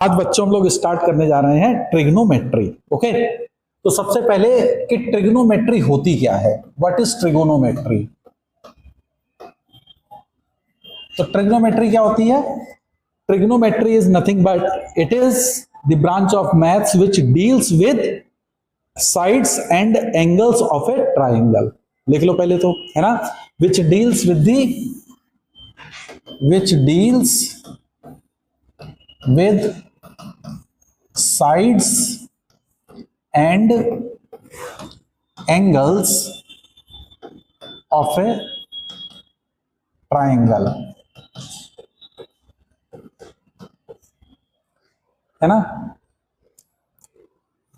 आज बच्चों हम लोग स्टार्ट करने जा रहे हैं ट्रिग्नोमेट्री। ओके, तो सबसे पहले कि ट्रिग्नोमेट्री होती क्या है, व्हाट इज ट्रिगोनोमेट्री। तो ट्रिग्नोमेट्री क्या होती है? Trigonometry is nothing but it is the branch of maths which deals with sides and angles of A triangle. लिख लो पहले तो, है ना, which deals with sides and angles of a triangle, है ना।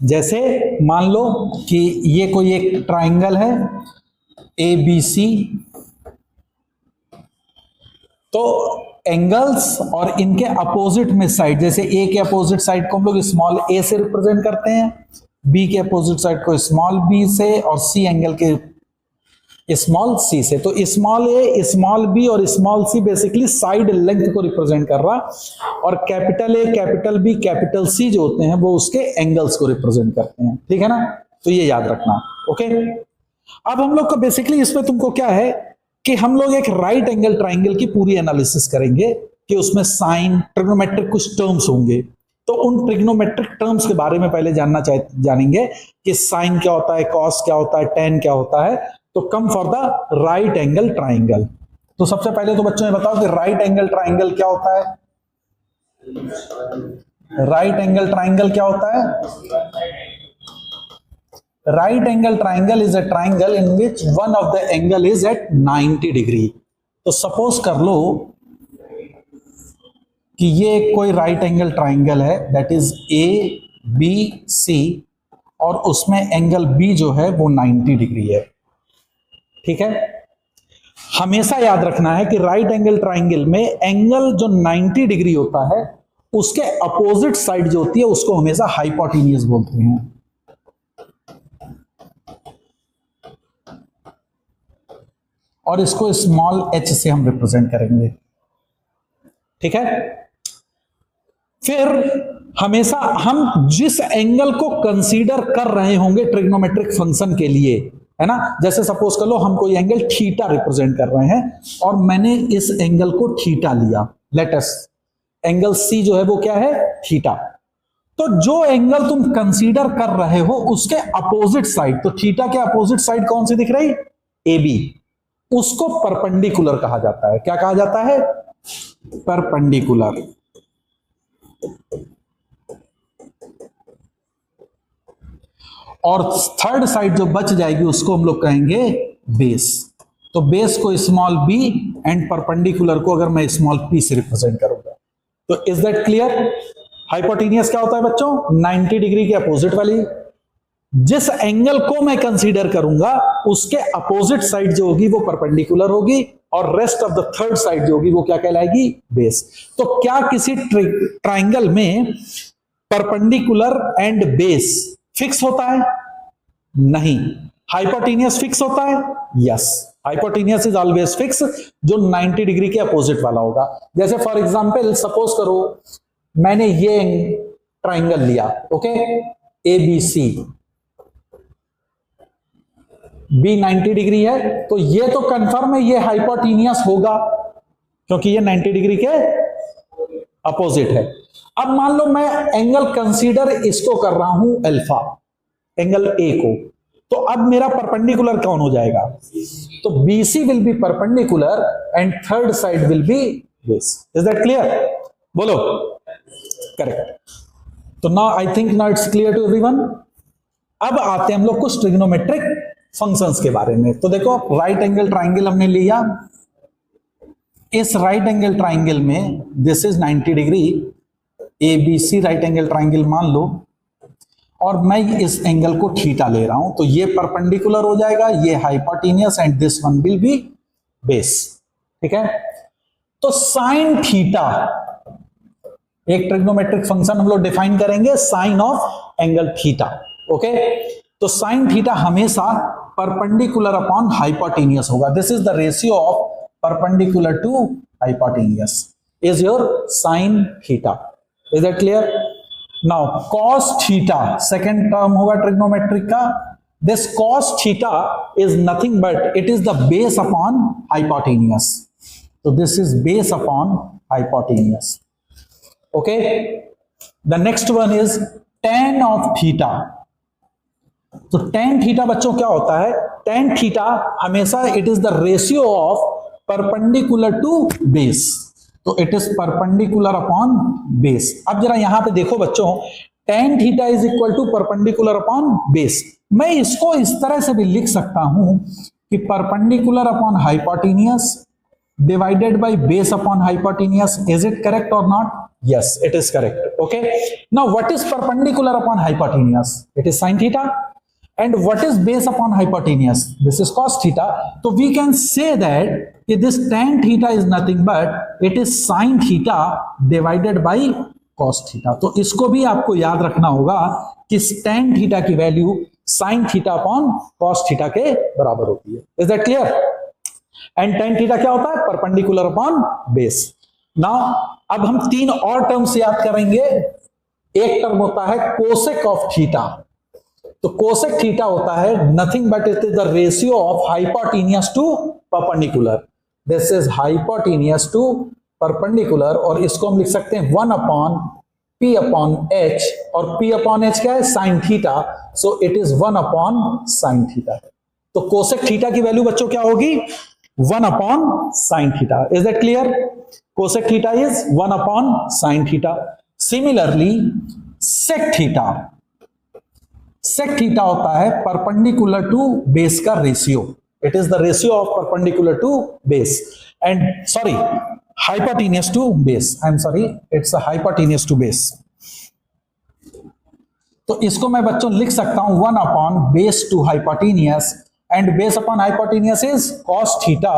जैसे मान लो कि ये कोई एक ट्राइंगल है ABC, तो एंगल्स और इनके अपोजिट में साइड, जैसे ए के अपोजिट साइड को हम लोग स्मॉल ए से रिप्रेजेंट करते हैं, बी के अपोजिट साइड को स्मॉल बी से, और सी एंगल के स्मॉल सी से। तो स्मॉल ए, स्मॉल बी और small C basically side length को रिप्रेजेंट कर रहा, और capital A, capital B, capital C जो होते हैं वो उसके एंगल्स को रिप्रेजेंट करते हैं। ठीक है ना, तो ये याद रखना। ओके, अब हम लोग का बेसिकली इसमें तुमको क्या है कि हम लोग एक राइट एंगल ट्राइंगल की पूरी एनालिसिस करेंगे कि उसमें साइन, ट्रिग्नोमेट्रिक कुछ टर्म्स होंगे, तो उन ट्रिग्नोमेट्रिक टर्म्स के बारे में पहले जानेंगे कि साइन क्या होता है, कॉस क्या होता है, टेन क्या होता है। तो come for the right angle triangle. तो सबसे पहले तो बच्चों ये बताओ कि राइट एंगल ट्राइंगल क्या होता है। राइट एंगल ट्राइंगल क्या होता है? Right angle triangle is a triangle in which one of the angle is at 90 degree. तो सपोज कर लो कि ये कोई राइट एंगल ट्राइंगल है, दैट इज ABC, और उसमें एंगल B जो है वो 90 डिग्री है। ठीक है, हमेशा याद रखना है कि राइट एंगल ट्राइंगल में एंगल जो 90 डिग्री होता है उसके अपोजिट साइड जो होती है उसको हमेशा हाइपोटेन्यूज बोलते हैं। और इसको स्मॉल h से हम रिप्रेजेंट करेंगे। ठीक है, फिर हमेशा हम जिस एंगल को कंसीडर कर रहे होंगे ट्रिग्नोमेट्रिक फंक्शन के लिए, है ना, जैसे सपोज कर लो हम कोई एंगल थीटा रिप्रेजेंट कर रहे हैं और मैंने इस एंगल को थीटा लिया, लेट अस एंगल C जो है वो क्या है, थीटा। तो जो एंगल तुम कंसीडर कर रहे हो उसके अपोजिट साइड, तो थीटा के अपोजिट साइड कौन सी दिख रही, AB, उसको परपेंडिकुलर कहा जाता है। क्या कहा जाता है? परपेंडिकुलर। और थर्ड साइड जो बच जाएगी उसको हम लोग कहेंगे बेस। तो बेस को स्मॉल b एंड परपेंडिकुलर को अगर मैं स्मॉल p से रिप्रेजेंट करूंगा, तो इज दैट क्लियर? हाइपोटेनियस क्या होता है बच्चों? 90 डिग्री के अपोजिट वाली। जिस एंगल को मैं कंसीडर करूंगा उसके अपोजिट साइड जो होगी वो परपेंडिकुलर होगी, और rest of the third side जो होगी वो क्या कहलाएगी, बेस। तो क्या किसी ट्राइंगल में परपेंडिकुलर एंड बेस फिक्स होता है? नहीं। हाइपोटेनियस फिक्स होता है? Yes, hypotenuse is always fix, जो 90 डिग्री के अपोजिट वाला होगा। जैसे फॉर एग्जांपल सपोज करो मैंने ये ट्राइंगल लिया, ओके, ABC, B 90 डिग्री है, तो ये तो कंफर्म है ये हाइपोटेनियस होगा क्योंकि ये 90 डिग्री के अपोजिट है। अब मान लो मैं एंगल कंसीडर इसको कर रहा हूं अल्फा, एंगल A को, तो अब मेरा परपेंडिकुलर कौन हो जाएगा? तो BC will be perpendicular and third side will be base. Is that clear? बोलो। करेक्ट। तो now I think now it's clear to everyone. अब आते हैं हम लोग कुछ ट्रिग्नोमेट्रिक फंक्शंस के बारे में। तो देखो राइट एंगल ट्राइंगल हमने लिया, इस राइट एंगल ट्राइंगल में this is 90 degree, ABC right angle triangle मान लो, और मैं इस एंगल को थीटा ले रहा हूं, तो ये परपेंडिकुलर हो जाएगा, ये hypotenuse and this one will be base. ठीक है, तो साइन थीटा एक ट्रिग्नोमेट्रिक फंक्शन हम लोग डिफाइन करेंगे, sine of angle theta. Okay, तो साइन थीटा हमेशा परपेंडिकुलर अपॉन हाइपोटेनियस होगा। This is the ratio of perpendicular to hypotenuse is your sine theta. Is that clear? Now cos theta second term होगा trigonometric का. This cos theta is nothing but it is the base upon hypotenuse. तो this is base upon hypotenuse. Okay, the next one is tan of theta. तो tan theta बच्चों क्या होता है? tan theta हमेशा it is the ratio of perpendicular to base. तो it is perpendicular upon base. अब जरा यहां पे देखो बच्चों, tan theta is equal to perpendicular upon base. मैं इसको इस तरह से भी लिख सकता हूं कि perpendicular upon hypotenuse divided by base upon hypotenuse. Is it correct और not? Yes, it is correct. Okay, now what is perpendicular upon hypotenuse? It is sin theta. And what is base upon hypotenuse? This is cos theta. So we can say that this tan theta is nothing but it is sin theta divided by cos theta. तो इसको भी आपको याद रखना होगा कि tan theta की value sin theta upon cos theta के बराबर होती है. Is that clear? And tan theta क्या होता है? Perpendicular upon base. Now अब हम तीन और टर्म्स याद करेंगे. एक टर्म होता है cosec of theta. तो कोसेक थीटा होता है nothing but it is the ratio of hypotenuse to perpendicular. This is hypotenuse to perpendicular और इसको हम लिख सकते हैं 1 अपॉन पी अपॉन एच. और पी अपॉन एच क्या है? Sine theta. So it is 1 upon sine theta. तो कोसेक थीटा की वैल्यू बच्चों क्या होगी? 1 upon sine theta. Is that clear? Cosec theta is 1 upon sine theta. Similarly sec theta. Sec theta होता है perpendicular to base का ratio. It is the ratio of perpendicular to base and sorry hypotenuse to base. I am sorry, it's hypotenuse to base. तो इसको मैं बच्चों लिख सकता हूं 1 upon base to hypotenuse and base upon hypotenuse is cos theta.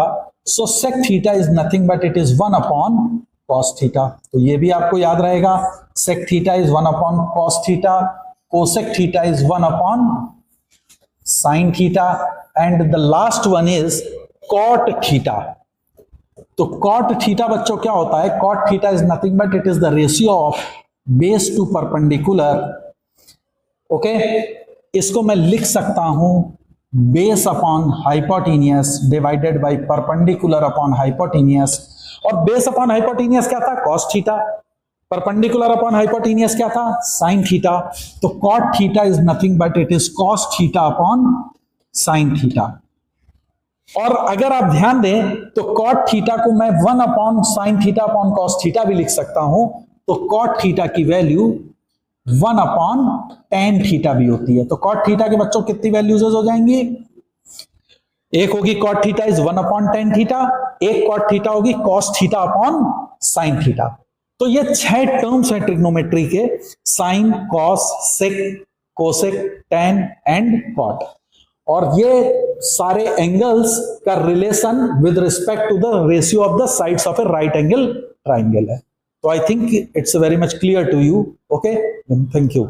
So sec theta is nothing but it is 1 upon cos theta. तो ये भी आपको याद रहेगा. सेक theta is 1 upon cos theta. Cosec theta is 1 upon sin theta and the last one is cot theta. तो cot theta बच्चों क्या होता है? Cot theta is nothing but it is the ratio of base to perpendicular. Okay, इसको मैं लिख सकता हूं base upon hypotenuse divided by perpendicular upon hypotenuse. और base upon hypotenuse क्या था? cos theta. Perpendicular upon hypotenuse क्या था? Sine theta. तो cot theta is nothing but it is cos theta upon sine theta. और अगर आप ध्यान दें तो कॉट थीटा को मैं 1 upon sine theta upon cos theta भी लिख सकता हूं. तो कॉट थीटा की वैल्यू 1 अपॉन tan थीटा भी होती है. तो कॉट थीटा के बच्चों कितनी वैल्यूज हो जाएंगी? एक होगी cot theta is 1 upon tan theta. एक कॉट थीटा होगी cos theta upon sine theta. तो ये 6 टर्म्स हैं ट्रिग्नोमेट्री के. Sine, cos, sec, cosec, tan and cot. और ये सारे एंगल्स का relation with respect to the ratio of the sides of a right angle triangle है. तो I think it's very much clear to you. Okay, thank you.